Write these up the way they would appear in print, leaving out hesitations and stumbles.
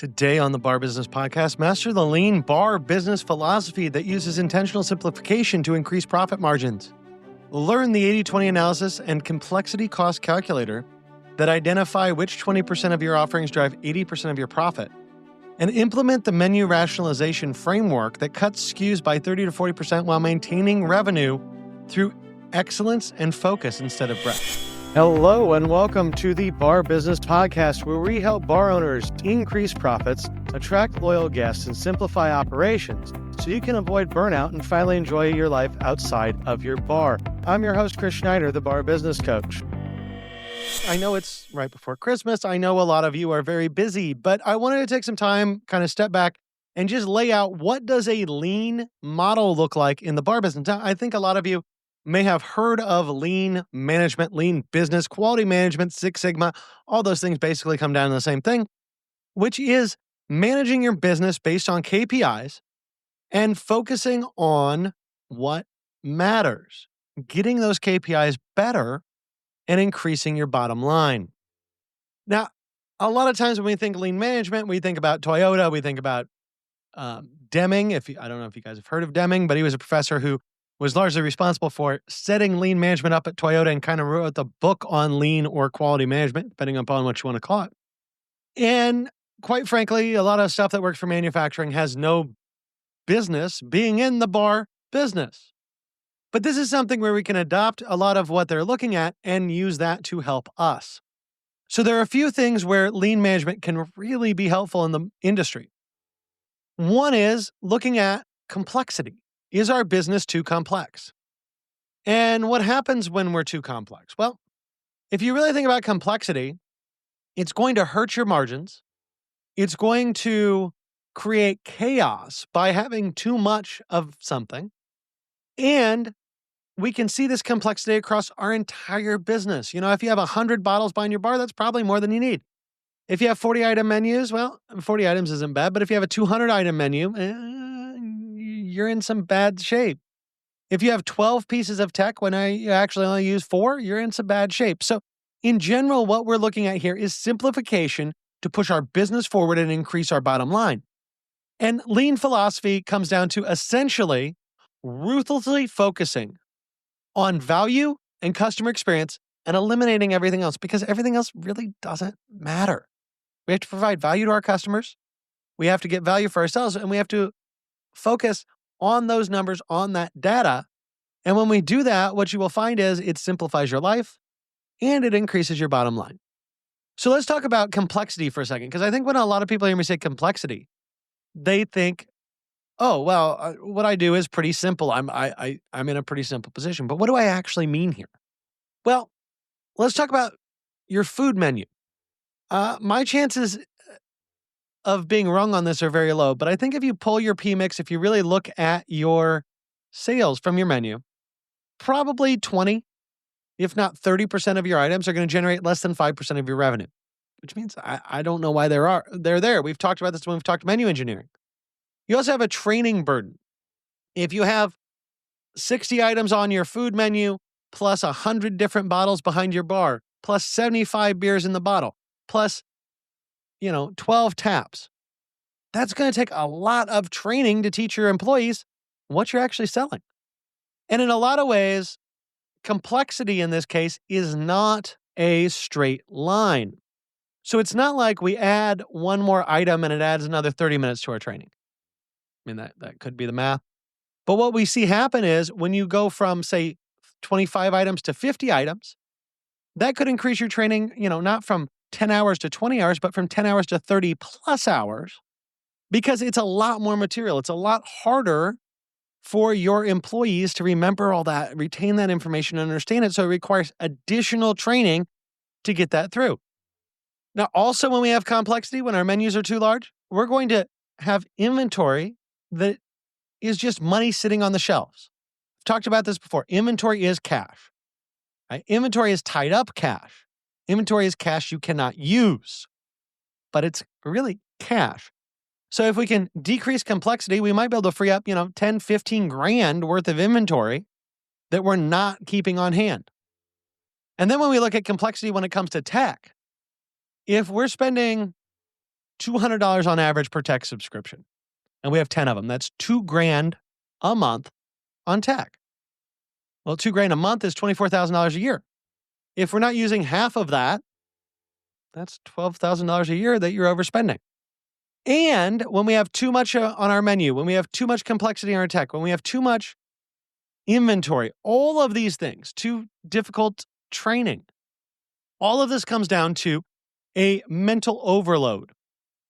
Today on the Bar Business Podcast, master the lean bar business philosophy that uses intentional simplification to increase profit margins. Learn the 80-20 analysis and complexity cost calculator that identify which 20% of your offerings drive 80% of your profit. And implement the menu rationalization framework that cuts SKUs by 30 to 40% while maintaining revenue through excellence and focus instead of breadth. Hello and welcome to the Bar Business Podcast, where we help bar owners increase profits, attract loyal guests, and simplify operations so you can avoid burnout and finally enjoy your life outside of your bar. I'm your host, Chris Schneider, the Bar Business Coach. I know it's right before Christmas. I know a lot of you are very busy, but I wanted to take some time, kind of step back and just lay out what does a lean model look like in the bar business. Now, I think a lot of you may have heard of lean management, lean business, quality management, Six Sigma. All those things basically come down to the same thing, which is managing your business based on KPIs and focusing on what matters, getting those KPIs better and increasing your bottom line. Now, a lot of times when we think lean management, we think about Toyota, we think about Deming. I don't know if you guys have heard of Deming, but he was a professor who was largely responsible for setting lean management up at Toyota and kind of wrote the book on lean or quality management, depending upon what you want to call it. And quite frankly, a lot of stuff that works for manufacturing has no business being in the bar business. But this is something where we can adopt a lot of what they're looking at and use that to help us. So there are a few things where lean management can really be helpful in the industry. One is looking at complexity. Is our business too complex? And what happens when we're too complex? Well, if you really think about complexity, it's going to hurt your margins. It's going to create chaos by having too much of something. And we can see this complexity across our entire business. You know, if you have 100 bottles behind your bar, that's probably more than you need. If you have 40 item menus, well, 40 items isn't bad, but if you have a 200 item menu, you're in some bad shape. If you have 12 pieces of tech when you actually only use 4, you're in some bad shape. So in general, what we're looking at here is simplification to push our business forward and increase our bottom line. And lean philosophy comes down to essentially ruthlessly focusing on value and customer experience and eliminating everything else because everything else really doesn't matter. We have to provide value to our customers. We have to get value for ourselves, and we have to focus on those numbers, on that data. And when we do that, what you will find is it simplifies your life and it increases your bottom line. So let's talk about complexity for a second, because I think when a lot of people hear me say complexity, they think, oh, well, what I do is pretty simple. I'm in a pretty simple position. But what do I actually mean here? Well, let's talk about your food menu. My chances of being wrong on this are very low, but I think if you pull your P-mix, if you really look at your sales from your menu, probably 20, if not 30% of your items are going to generate less than 5% of your revenue, which means I don't know why they're there. We've talked about this when we've talked menu engineering. You also have a training burden. If you have 60 items on your food menu, plus 100 different bottles behind your bar, plus 75 beers in the bottle, plus 12 taps. That's going to take a lot of training to teach your employees what you're actually selling. And in a lot of ways, complexity in this case is not a straight line. So it's not like we add one more item and it adds another 30 minutes to our training. I mean, that could be the math. But what we see happen is when you go from, say, 25 items to 50 items, that could increase your training, not from 10 hours to 20 hours, but from 10 hours to 30 plus hours, because it's a lot more material. It's a lot harder for your employees to remember all that, retain that information, and understand it. So it requires additional training to get that through. Now, also when we have complexity, when our menus are too large, we're going to have inventory that is just money sitting on the shelves. I've talked about this before. Inventory is cash. Right? Inventory is tied up cash. Inventory is cash you cannot use, but it's really cash. So if we can decrease complexity, we might be able to free up, 10, 15 grand worth of inventory that we're not keeping on hand. And then when we look at complexity when it comes to tech, if we're spending $200 on average per tech subscription. And we have 10 of them. That's $2,000 a month on tech. Well, $2,000 a month is $24,000 a year. If we're not using half of that, that's $12,000 a year that you're overspending. And when we have too much on our menu, when we have too much complexity in our tech, when we have too much inventory, all of these things, too difficult training, all of this comes down to a mental overload.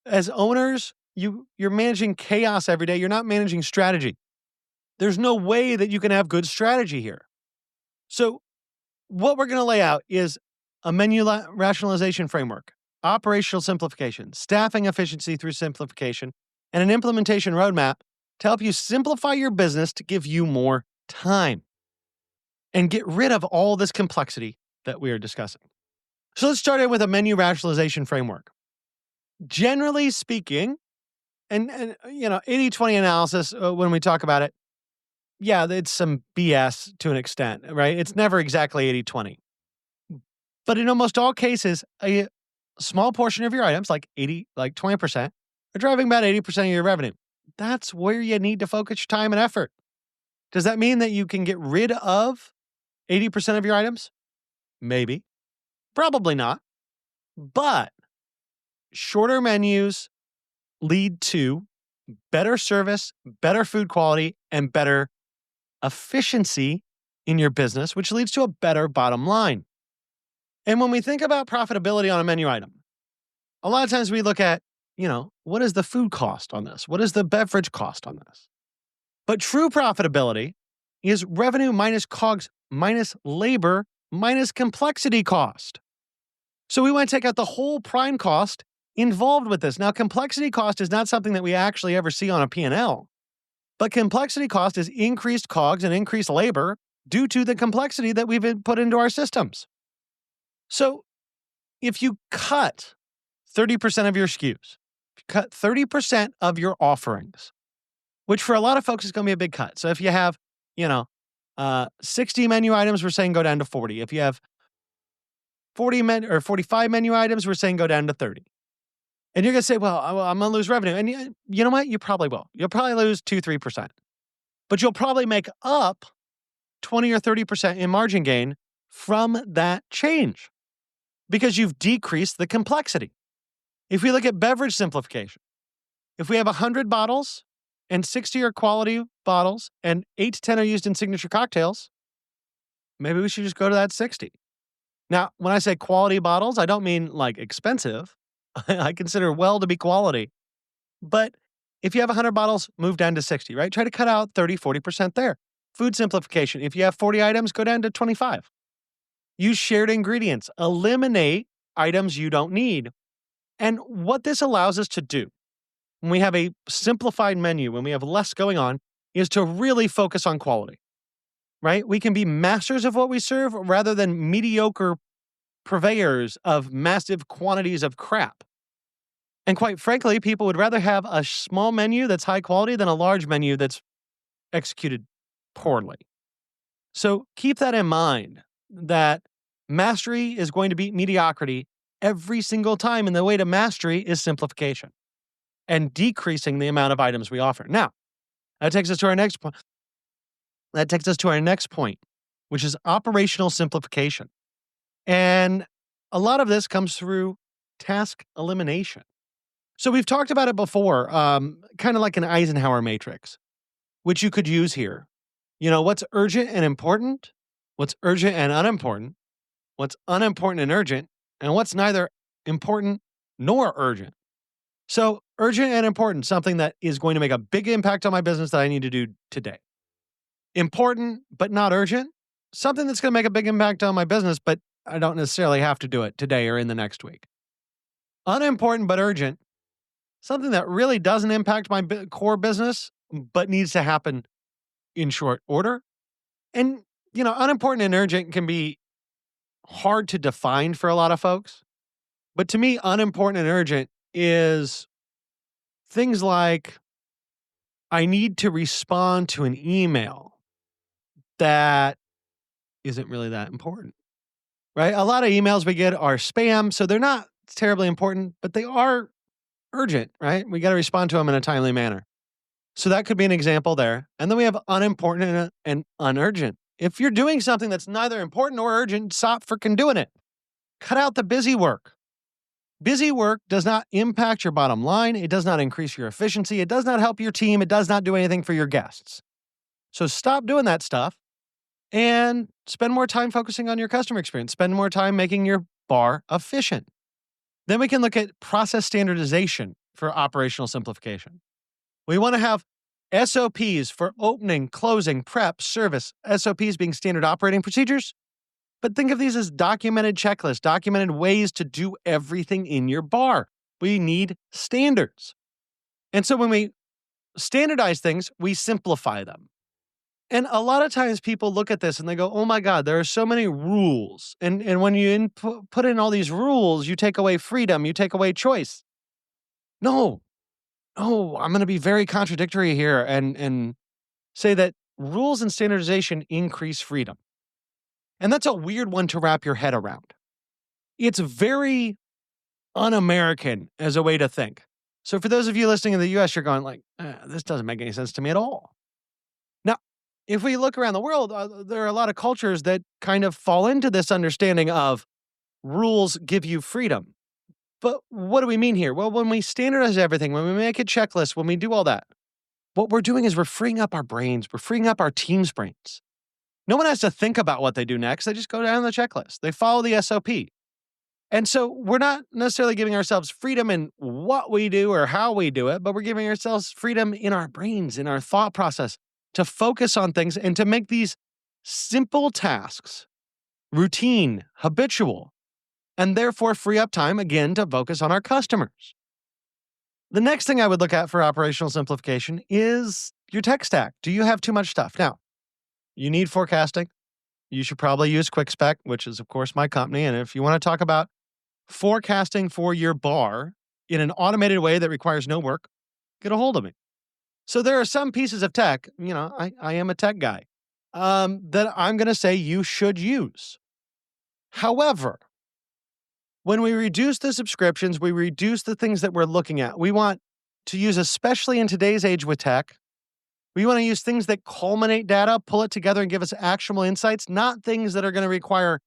As owners, you're managing chaos every day. You're not managing strategy. There's no way that you can have good strategy here. So what we're going to lay out is a menu rationalization framework, operational simplification, staffing efficiency through simplification, and an implementation roadmap to help you simplify your business to give you more time and get rid of all this complexity that we are discussing. So let's start in with a menu rationalization framework. Generally speaking, and 80-20 analysis, when we talk about it, yeah, it's some BS to an extent, right? It's never exactly 80-20. But in almost all cases, a small portion of your items, like 20%, are driving about 80% of your revenue. That's where you need to focus your time and effort. Does that mean that you can get rid of 80% of your items? Maybe. Probably not. But shorter menus lead to better service, better food quality, and better efficiency in your business, which leads to a better bottom line. And when we think about profitability on a menu item, a lot of times we look at, what is the food cost on this? What is the beverage cost on this? But true profitability is revenue minus COGS minus labor minus complexity cost. So we want to take out the whole prime cost involved with this. Now, complexity cost is not something that we actually ever see on a P&L, but complexity cost is increased COGS and increased labor due to the complexity that we've put into our systems. So if you cut 30% of your SKUs, if you cut 30% of your offerings, which for a lot of folks is going to be a big cut. So if you have, 60 menu items, we're saying go down to 40. If you have 45 menu items, we're saying go down to 30. And you're going to say, well, I'm going to lose revenue. And you know what? You probably will. You'll probably lose 2-3%. But you'll probably make up 20 or 30% in margin gain from that change because you've decreased the complexity. If we look at beverage simplification, if we have 100 bottles and 60 are quality bottles and 8 to 10 are used in signature cocktails, maybe we should just go to that 60. Now, when I say quality bottles, I don't mean like expensive. I consider well to be quality. But if you have 100 bottles, move down to 60, right? Try to cut out 30-40% there. Food simplification. If you have 40 items, go down to 25. Use shared ingredients. Eliminate items you don't need. And what this allows us to do when we have a simplified menu, when we have less going on, is to really focus on quality, right? We can be masters of what we serve rather than mediocre purveyors of massive quantities of crap. And quite frankly, people would rather have a small menu that's high quality than a large menu that's executed poorly. So keep that in mind, that mastery is going to beat mediocrity every single time. And the way to mastery is simplification and decreasing the amount of items we offer. Now, that takes us to our next point. Which is operational simplification. And a lot of this comes through task elimination. So we've talked about it before, kind of like an Eisenhower matrix, which you could use here. What's urgent and important, what's urgent and unimportant, what's unimportant and urgent, and what's neither important nor urgent. So urgent and important, something that is going to make a big impact on my business that I need to do today. Important, but not urgent, something that's going to make a big impact on my business, but I don't necessarily have to do it today or in the next week. Unimportant, but urgent, something that really doesn't impact my core business, but needs to happen in short order. And, unimportant and urgent can be hard to define for a lot of folks. But to me, unimportant and urgent is things like I need to respond to an email that isn't really that important, right? A lot of emails we get are spam, so they're not terribly important, but they are urgent, right? We got to respond to them in a timely manner. So that could be an example there. And then we have unimportant and unurgent. If you're doing something that's neither important nor urgent, stop freaking doing it. Cut out the busy work. Busy work does not impact your bottom line. It does not increase your efficiency. It does not help your team. It does not do anything for your guests. So stop doing that stuff and spend more time focusing on your customer experience. Spend more time making your bar efficient. Then we can look at process standardization for operational simplification. We want to have SOPs for opening, closing, prep, service, SOPs being standard operating procedures. But think of these as documented checklists, documented ways to do everything in your bar. We need standards. And so when we standardize things, we simplify them. And a lot of times people look at this and they go, oh my God, there are so many rules. And when you put in all these rules, you take away freedom, you take away choice. No, I'm going to be very contradictory here and say that rules and standardization increase freedom. And that's a weird one to wrap your head around. It's very un-American as a way to think. So for those of you listening in the US, you're going like, this doesn't make any sense to me at all. Now, if we look around the world, there are a lot of cultures that kind of fall into this understanding of rules give you freedom. But what do we mean here? Well, when we standardize everything, when we make a checklist, when we do all that, what we're doing is we're freeing up our brains. We're freeing up our team's brains. No one has to think about what they do next. They just go down the checklist. They follow the SOP. And so we're not necessarily giving ourselves freedom in what we do or how we do it, but we're giving ourselves freedom in our brains, in our thought process, to focus on things and to make these simple tasks routine, habitual, and therefore free up time, again, to focus on our customers. The next thing I would look at for operational simplification is your tech stack. Do you have too much stuff? Now, you need forecasting. You should probably use QuickSpec, which is, of course, my company. And if you want to talk about forecasting for your bar in an automated way that requires no work, get a hold of me. So there are some pieces of tech, I am a tech guy, that I'm going to say you should use. However, when we reduce the subscriptions, we reduce the things that we're looking at. We want to use, especially in today's age with tech, we want to use things that culminate data, pull it together, and give us actionable insights, not things that are going to require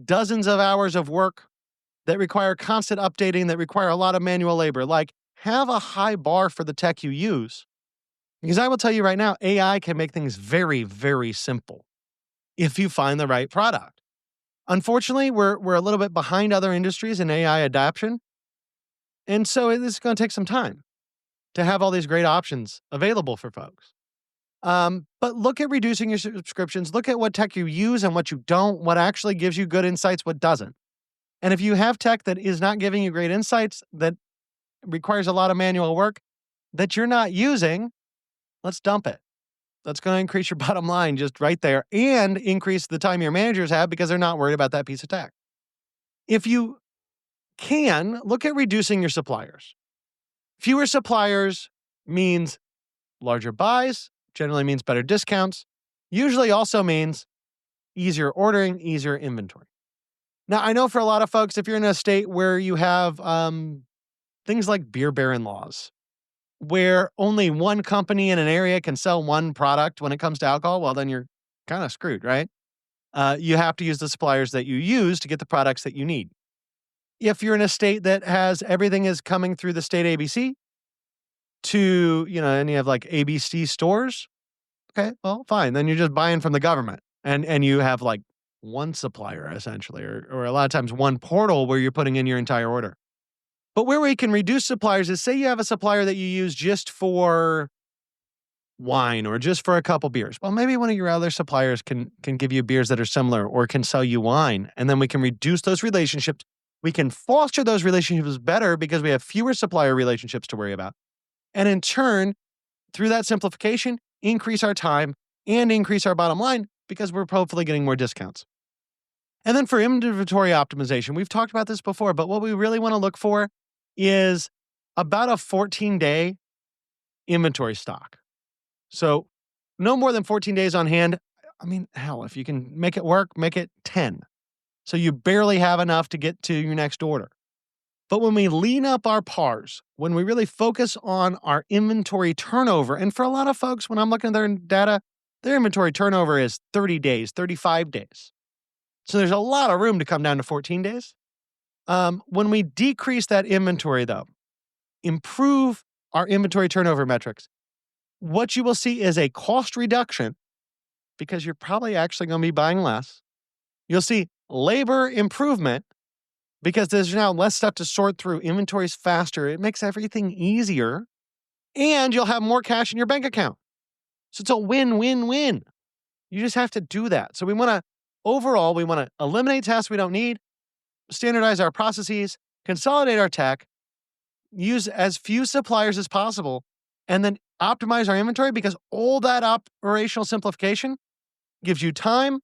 dozens of hours of work, that require constant updating, that require a lot of manual labor. Like, have a high bar for the tech you use. Because I will tell you right now, AI can make things very, very simple if you find the right product. Unfortunately, we're a little bit behind other industries in AI adoption. And so it is going to take some time to have all these great options available for folks. But look at reducing your subscriptions. Look at what tech you use and what you don't, what actually gives you good insights, what doesn't. And if you have tech that is not giving you great insights, that requires a lot of manual work, that you're not using, let's dump it. That's going to increase your bottom line just right there and increase the time your managers have because they're not worried about that piece of tech. If you can, look at reducing your suppliers. Fewer suppliers means larger buys, generally means better discounts, usually also means easier ordering, easier inventory. Now, I know for a lot of folks, if you're in a state where you have things like beer baron laws, where only one company in an area can sell one product when it comes to alcohol, well, then you're kind of screwed, right? You have to use the suppliers that you use to get the products that you need. If you're in a state that has everything is coming through the state ABC to, and you have like ABC stores, okay, well, fine. Then you're just buying from the government and you have like one supplier essentially, or a lot of times one portal where you're putting in your entire order. But where we can reduce suppliers is, say you have a supplier that you use just for wine or just for a couple beers. Well, maybe one of your other suppliers can give you beers that are similar or can sell you wine. And then we can reduce those relationships. We can foster those relationships better because we have fewer supplier relationships to worry about. And in turn, through that simplification, increase our time and increase our bottom line because we're hopefully getting more discounts. And then for inventory optimization, we've talked about this before, but what we really want to look for is about a 14-day inventory stock. So no more than 14 days on hand. I mean, hell, if you can make it work, make it 10. So you barely have enough to get to your next order. But when we lean up our PARs, when we really focus on our inventory turnover, and for a lot of folks, when I'm looking at their data, their inventory turnover is 30 days, 35 days. So there's a lot of room to come down to 14 days. When we decrease that inventory, though, improve our inventory turnover metrics, what you will see is a cost reduction because you're probably actually going to be buying less. You'll see labor improvement because there's now less stuff to sort through. Inventory's faster. It makes everything easier. And you'll have more cash in your bank account. So it's a win-win-win. You just have to do that. So we want to eliminate tasks we don't need, standardize our processes, consolidate our tech, use as few suppliers as possible, and then optimize our inventory because all that operational simplification gives you time,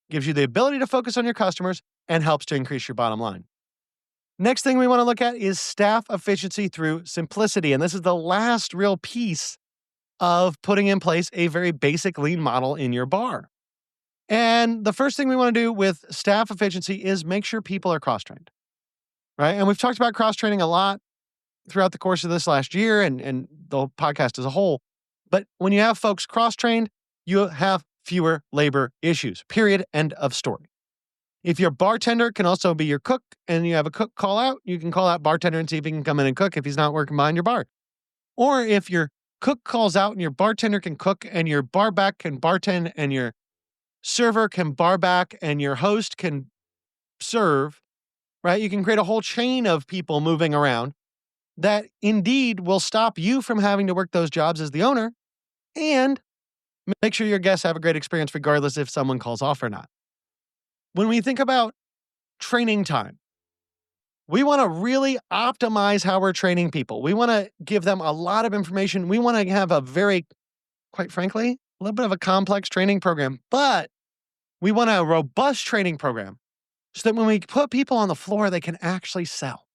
gives you the ability to focus on your customers, and helps to increase your bottom line. Next thing we want to look at is staff efficiency through simplicity. And this is the last real piece of putting in place a very basic lean model in your bar. And the first thing we want to do with staff efficiency is make sure people are cross-trained, right? And we've talked about cross-training a lot throughout the course of this last year and the podcast as a whole. But when you have folks cross-trained, you have fewer labor issues, period, end of story. If your bartender can also be your cook and you have a cook call out, you can call out bartender and see if he can come in and cook if he's not working behind your bar. Or if your cook calls out and your bartender can cook and your bar back can bartend and your server can bar back and your host can serve, right? You can create a whole chain of people moving around that indeed will stop you from having to work those jobs as the owner and make sure your guests have a great experience regardless if someone calls off or not. When we think about training time, we want to really optimize how we're training people. We want to give them a lot of information. We want to have a very, quite frankly, a little bit of a complex training program, but we want a robust training program so that when we put people on the floor, they can actually sell,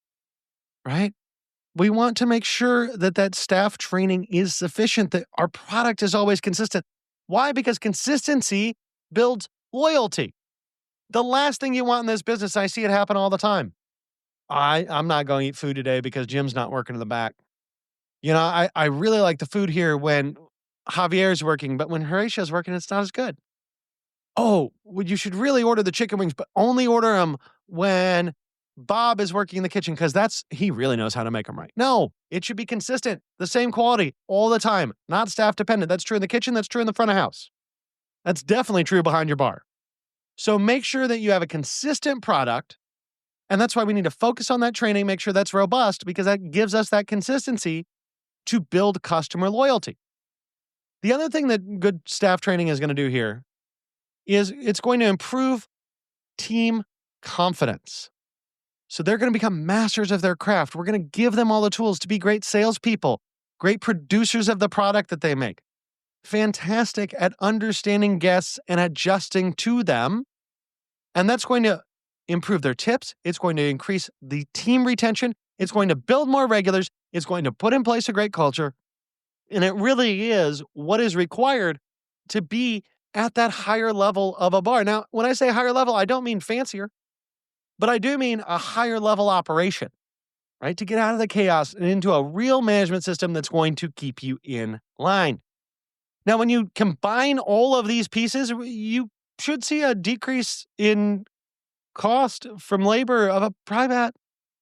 right? We want to make sure that that staff training is sufficient, that our product is always consistent. Why? Because consistency builds loyalty. The last thing you want in this business, I see it happen all the time. I'm not going to eat food today because Jim's not working in the back. You know, I really like the food here when Javier's working, but when Horatio's working, it's not as good. Oh, well, you should really order the chicken wings, but only order them when Bob is working in the kitchen because he really knows how to make them right. No, it should be consistent, the same quality all the time, not staff dependent. That's true in the kitchen. That's true in the front of house. That's definitely true behind your bar. So make sure that you have a consistent product. And that's why we need to focus on that training, make sure that's robust because that gives us that consistency to build customer loyalty. The other thing that good staff training is going to do here is it's going to improve team confidence. So they're going to become masters of their craft. We're going to give them all the tools to be great salespeople, great producers of the product that they make, fantastic at understanding guests and adjusting to them. And that's going to improve their tips. It's going to increase the team retention. It's going to build more regulars. It's going to put in place a great culture. And it really is what is required to be at that higher level of a bar. Now, when I say higher level, I don't mean fancier, but I do mean a higher level operation, right? To get out of the chaos and into a real management system that's going to keep you in line. Now, when you combine all of these pieces, you should see a decrease in cost from labor of probably about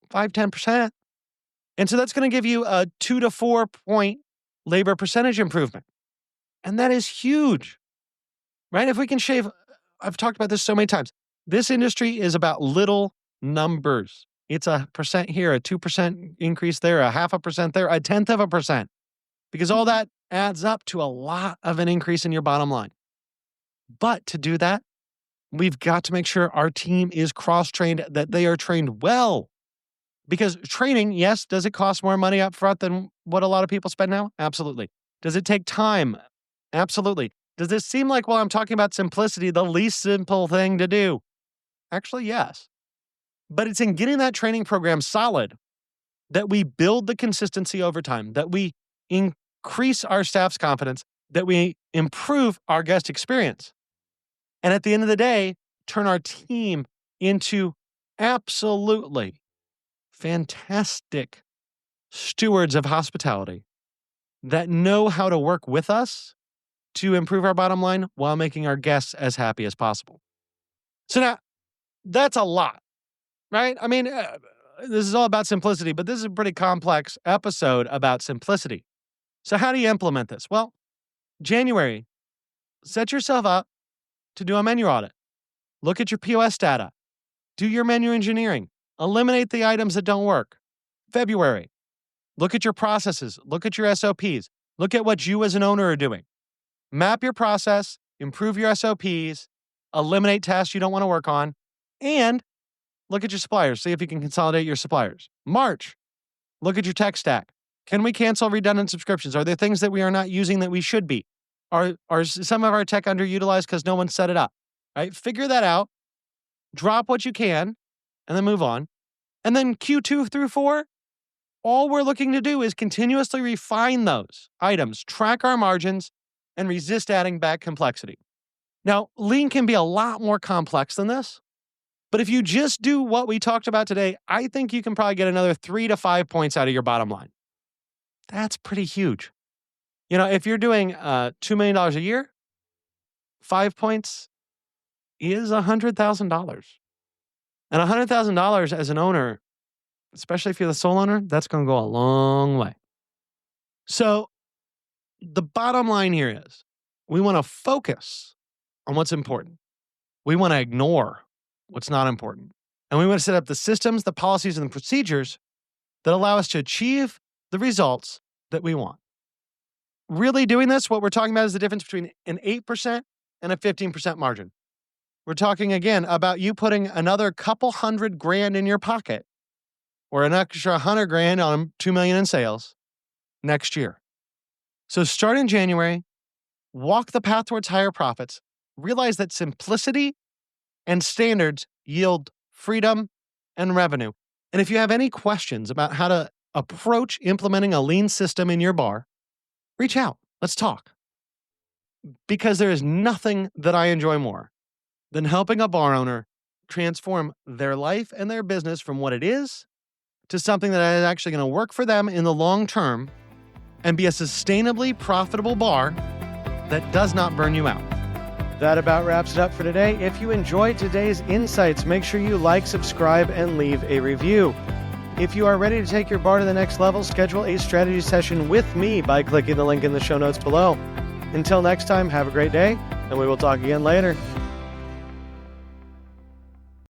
5-10%. And so that's going to give you a 2 to 4 point labor percentage improvement. And that is huge, right? If we can shave, I've talked about this so many times. This industry is about little numbers. It's a percent here, a 2% increase there, a 0.5% there, a 0.1%, because all that adds up to a lot of an increase in your bottom line. But to do that, we've got to make sure our team is cross-trained, that they are trained well. Because training, yes, does it cost more money up front than what a lot of people spend now? Absolutely. Does it take time? Absolutely. Does this seem like, while I'm talking about simplicity, the least simple thing to do? Actually, yes. But it's in getting that training program solid that we build the consistency over time, that we increase our staff's confidence, that we improve our guest experience. And at the end of the day, turn our team into absolutely fantastic stewards of hospitality that know how to work with us to improve our bottom line while making our guests as happy as possible. So now, that's a lot, right? I mean, this is all about simplicity, but this is a pretty complex episode about simplicity. So how do you implement this? Well, January, set yourself up to do a menu audit. Look at your POS data. Do your menu engineering. Eliminate the items that don't work. February, look at your processes. Look at your SOPs. Look at what you as an owner are doing. Map your process, improve your SOPs, eliminate tasks you don't want to work on, and look at your suppliers. See if you can consolidate your suppliers. March, look at your tech stack. Can we cancel redundant subscriptions? Are there things that we are not using that we should be? Are some of our tech underutilized because no one set it up? Right? Figure that out. Drop what you can, and then move on. And then Q2 through 4, all we're looking to do is continuously refine those items, track our margins, and resist adding back complexity. Now, lean can be a lot more complex than this, but if you just do what we talked about today, I think you can probably get another 3 to 5 points out of your bottom line. That's pretty huge. If you're doing $2 million a year, 5 points is $100,000. And $100,000 as an owner, especially if you're the sole owner, that's going to go a long way. So the bottom line here is we want to focus on what's important. We want to ignore what's not important. And we want to set up the systems, the policies, and the procedures that allow us to achieve the results that we want. Really doing this, what we're talking about is the difference between an 8% and a 15% margin. We're talking again about you putting another couple $100,000 in your pocket or an extra $100,000 on $2 million in sales next year. So start in January, walk the path towards higher profits, realize that simplicity and standards yield freedom and revenue. And if you have any questions about how to approach implementing a lean system in your bar, reach out. Let's talk. Because there is nothing that I enjoy more than helping a bar owner transform their life and their business from what it is to something that is actually going to work for them in the long term and be a sustainably profitable bar that does not burn you out. That about wraps it up for today. If you enjoyed today's insights, make sure you like, subscribe, and leave a review. If you are ready to take your bar to the next level, schedule a strategy session with me by clicking the link in the show notes below. Until next time, have a great day, and we will talk again later.